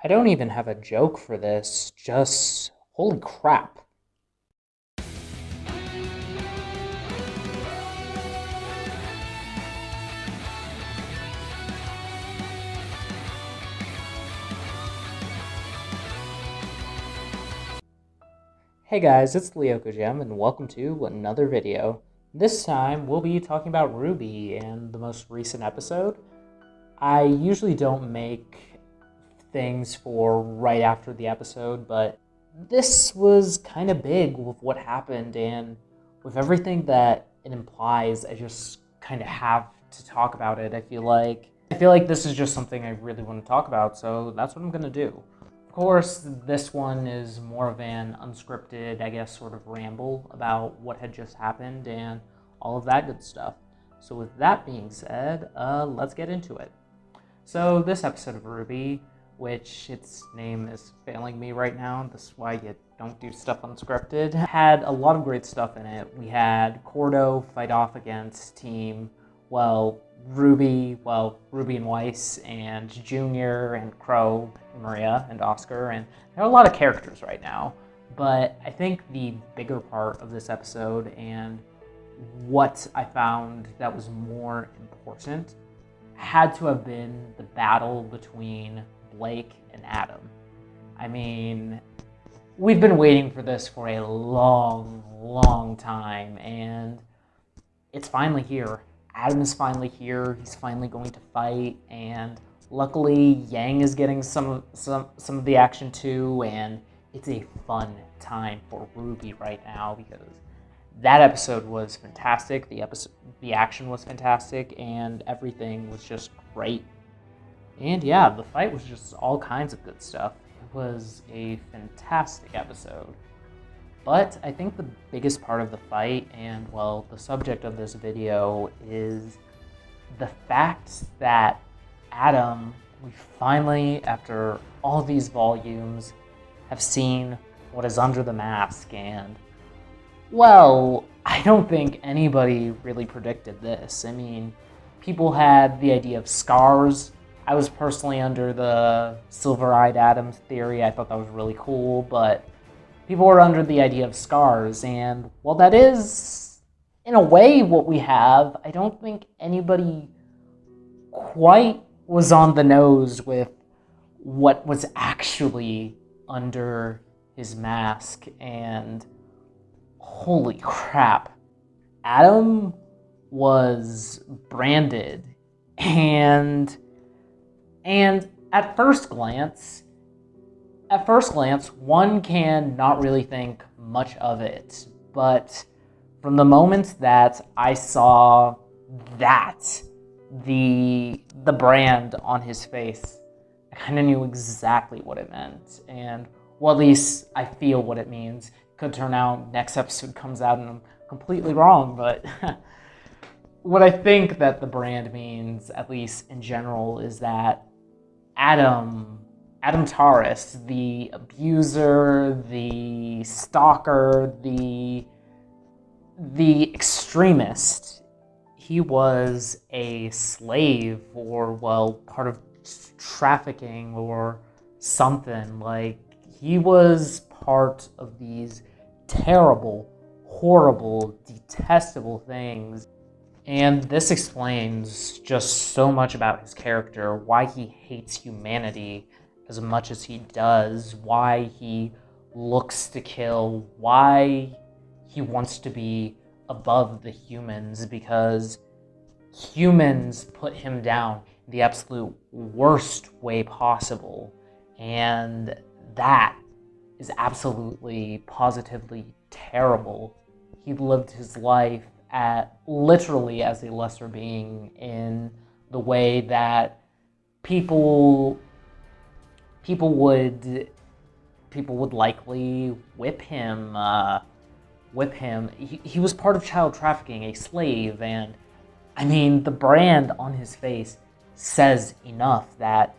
I don't even have a joke for this, just holy crap. Hey guys, it's Lyoko Gem and welcome to another video. This time we'll be talking about RWBY and the most recent episode. I usually don't make things for right after the episode, but this was kind of big with what happened and with everything that it implies. I just kind of have to talk about it. I feel like this is just something I really want to talk about, so that's what I'm gonna do. Of course, this one is more of an unscripted, I guess, sort of ramble about what had just happened and all of that good stuff. So with that being said, let's get into it. So this episode of RWBY, which its name is failing me right now, this is why you don't do stuff unscripted, had a lot of great stuff in it. We had Cordo fight off against Team, RWBY and Weiss, and Junior, and Crow, and Maria, and Oscar, and there are a lot of characters right now. But I think the bigger part of this episode, and what I found that was more important, had to have been the battle between Blake and Adam. I mean, we've been waiting for this for a long time, and it's finally here. Adam is finally here. He's finally going to fight, and luckily Yang is getting some of the action too, and it's a fun time for RWBY right now because that episode was fantastic. The action was fantastic, and everything was just great. And yeah, the fight was just all kinds of good stuff. It was a fantastic episode. But I think the biggest part of the fight, and well, the subject of this video, is the fact that Adam, we finally, after all these volumes, have seen what is under the mask. And well, I don't think anybody really predicted this. I mean, people had the idea of scars. I was personally under the Silver-Eyed Adam theory. I thought that was really cool, but people were under the idea of scars, and while that is, in a way, what we have, I don't think anybody quite was on the nose with what was actually under his mask. And holy crap, Adam was branded, and at first glance, one can not really think much of it, but from the moment that I saw the brand on his face, I kind of knew exactly what it meant, and well, at least I feel what it means. Could turn out next episode comes out and I'm completely wrong, but what I think that the brand means, at least in general, is that Adam Taurus, the abuser, the stalker, the extremist, he was a slave, or well, part of trafficking or something. Like, he was part of these terrible, horrible, detestable things. And this explains just so much about his character, why he hates humanity as much as he does, why he looks to kill, why he wants to be above the humans, because humans put him down in the absolute worst way possible. And that is absolutely, positively terrible. He lived his life literally as a lesser being, in the way that people would likely whip him. He was part of child trafficking, a slave, and I mean, the brand on his face says enough that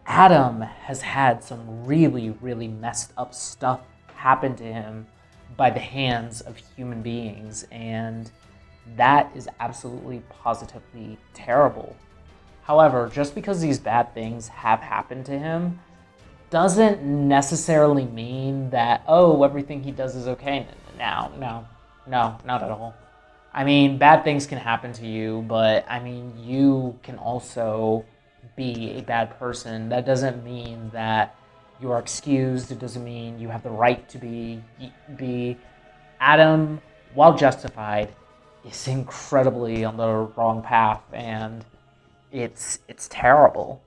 Adam has had some really messed up stuff happen to him by the hands of human beings, and that is absolutely, positively terrible. However, just because these bad things have happened to him doesn't necessarily mean that, oh, everything he does is okay now. No, not at all. I mean, bad things can happen to you, but I mean, you can also be a bad person. That doesn't mean that you are excused. It doesn't mean you have the right to be. Adam, while justified, is incredibly on the wrong path, and it's terrible.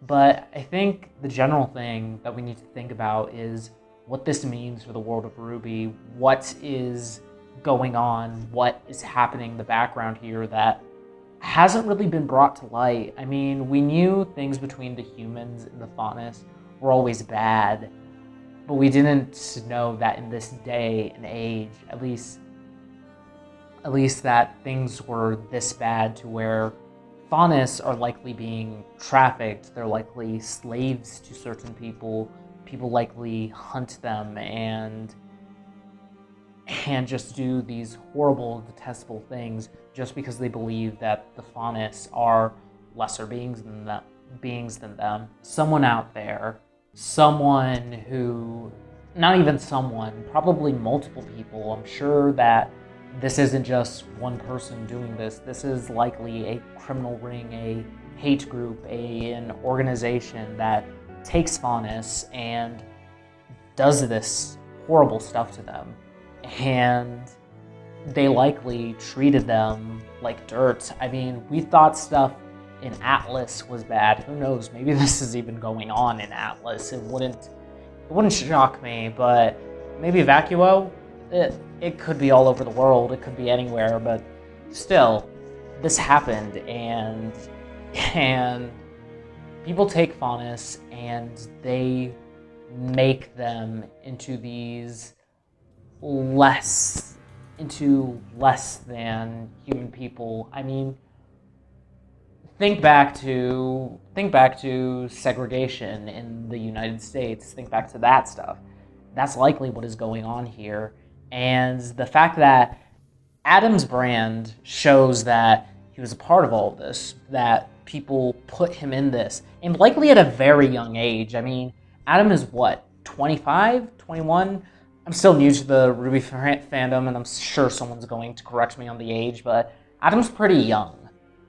But I think the general thing that we need to think about is what this means for the world of RWBY, what is going on, what is happening in the background here that hasn't really been brought to light. I mean, we knew things between the humans and the Faunus were always bad, but we didn't know that in this day and age, at least that things were this bad to where Faunus are likely being trafficked, they're likely slaves to certain people, people likely hunt them and just do these horrible, detestable things just because they believe that the Faunus are lesser beings than them. Someone out there, someone who, not even someone, probably multiple people, I'm sure that this isn't just one person doing this. This is likely a criminal ring, a hate group, an organization that takes Faunus and does this horrible stuff to them. And they likely treated them like dirt. I mean, we thought stuff in Atlas was bad. Who knows? Maybe this is even going on in Atlas. It wouldn't shock me, but maybe Vacuo? It could be all over the world. It could be anywhere, but still, this happened, and people take Faunus and they make them into less than human people. I mean, think back to segregation in the United States. Think back to that stuff. That's likely what is going on here. And the fact that Adam's brand shows that he was a part of all of this, that people put him in this, and likely at a very young age. I mean, Adam is what, 25, 21? I'm still new to the RWBY fandom, and I'm sure someone's going to correct me on the age, but Adam's pretty young.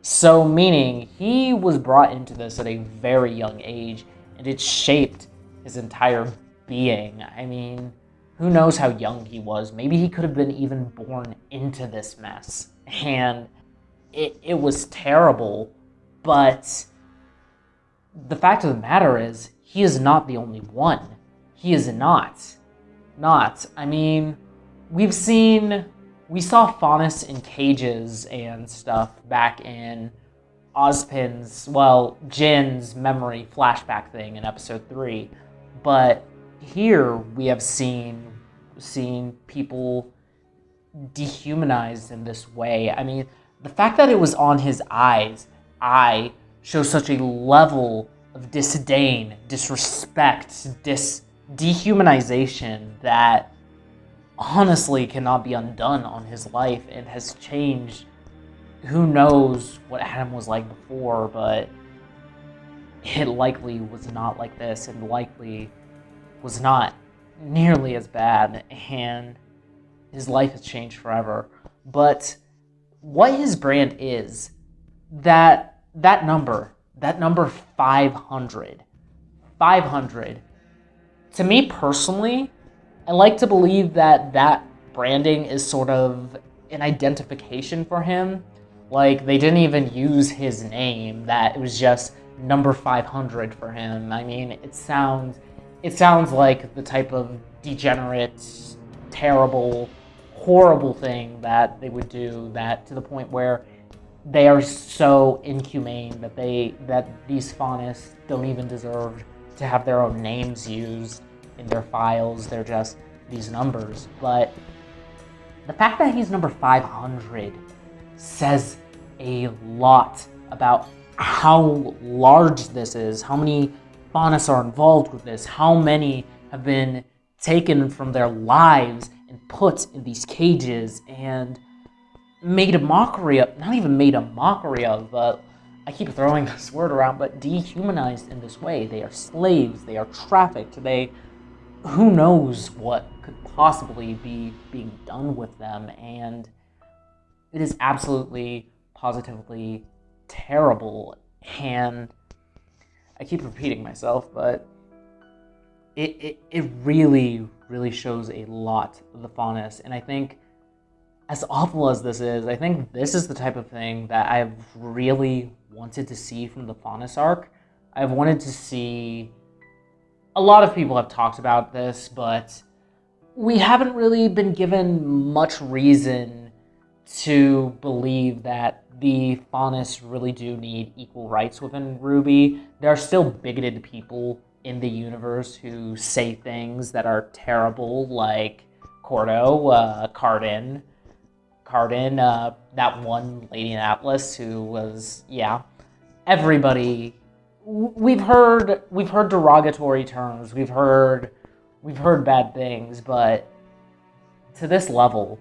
So meaning he was brought into this at a very young age, and it shaped his entire being. I mean, who knows how young he was? Maybe he could have been even born into this mess. And it was terrible, but the fact of the matter is, he is not the only one. He is not. I mean, we saw Faunus in cages and stuff back in Jin's memory flashback thing in episode 3, but here we have seen people dehumanized in this way. I mean, the fact that it was on his eye shows such a level of disdain, disrespect, dehumanization that honestly cannot be undone on his life and has changed. Who knows what Adam was like before, but it likely was not like this, and likely was not nearly as bad, and his life has changed forever. But what his brand is, that number 500, to me personally, I like to believe that branding is sort of an identification for him. Like, they didn't even use his name, that it was just number 500 for him. I mean, it sounds like the type of degenerate, terrible, horrible thing that they would do, that to the point where they are so inhumane that these Faunus don't even deserve to have their own names used in their files. They're just these numbers. But the fact that he's number 500 says a lot about how large this is, how many Faunus are involved with this, how many have been taken from their lives and put in these cages and made a mockery of, not even made a mockery of, but I keep throwing this word around, but dehumanized in this way. They are slaves, they are trafficked, who knows what could possibly be being done with them, and it is absolutely, positively terrible. And I keep repeating myself, but it really, really shows a lot of the faunus. And I think, as awful as this is, I think this is the type of thing that I've really wanted to see from the faunus arc. I've wanted to see... A lot of people have talked about this, but we haven't really been given much reason to believe that the faunus really do need equal rights within RWBY. There are still bigoted people in the universe who say things that are terrible, like Cordo, Cardin, that one lady in Atlas who was, yeah, everybody. We've heard derogatory terms, we've heard bad things, but to this level,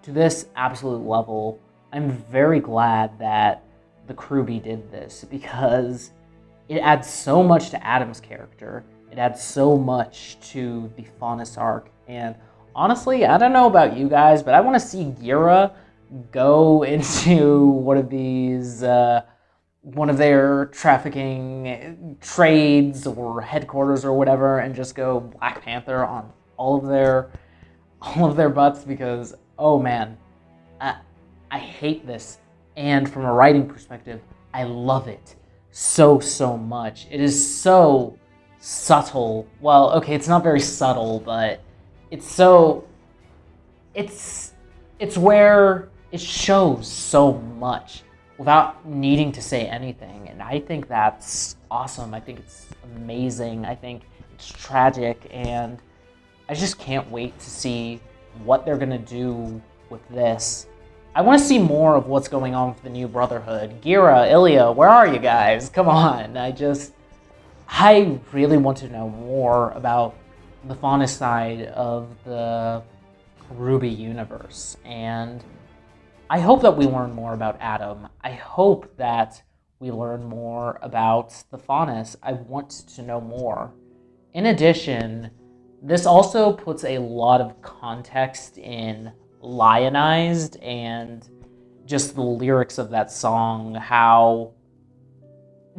to this absolute level, I'm very glad that the RWBY did this, because it adds so much to Adam's character. It adds so much to the faunus arc, and honestly, I don't know about you guys, but I want to see Gira go into one of their trafficking trades or headquarters or whatever, and just go Black Panther on all of their butts, because, oh man, I hate this. And from a writing perspective, I love it so much. It is so subtle. Well, okay, it's not very subtle, but it's where it shows so much without needing to say anything, and I think that's awesome. I think it's amazing. I think it's tragic, and I just can't wait to see what they're gonna do with this. I want to see more of what's going on with the new Brotherhood. Gira, Ilya, where are you guys? Come on. I really want to know more about the faunus side of the RWBY universe, and I hope that we learn more about Adam. I hope that we learn more about the faunus. I want to know more. In addition, this also puts a lot of context in Lionized and just the lyrics of that song, how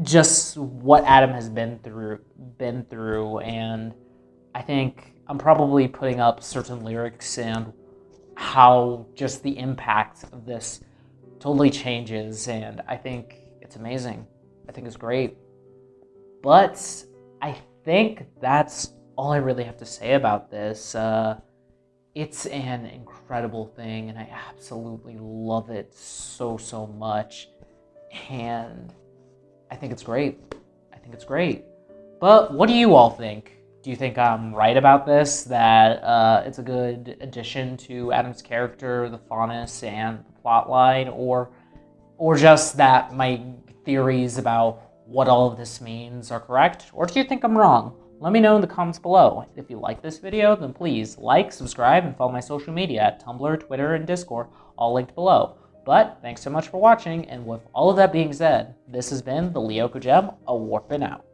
just what Adam has been through, and I think I'm probably putting up certain lyrics and how just the impact of this totally changes, and I think it's amazing. I think it's great. But I think that's all I really have to say about this. It's an incredible thing, and I absolutely love it so much, and I think it's great. I think it's great. But what do you all think? Do you think I'm right about this, that it's a good addition to Adam's character, the faunus, and the plotline, or just that my theories about what all of this means are correct? Or do you think I'm wrong? Let me know in the comments below. If you like this video, then please like, subscribe, and follow my social media at Tumblr, Twitter, and Discord, all linked below. But thanks so much for watching, and with all of that being said, this has been the Lyoko Gem, a warping out.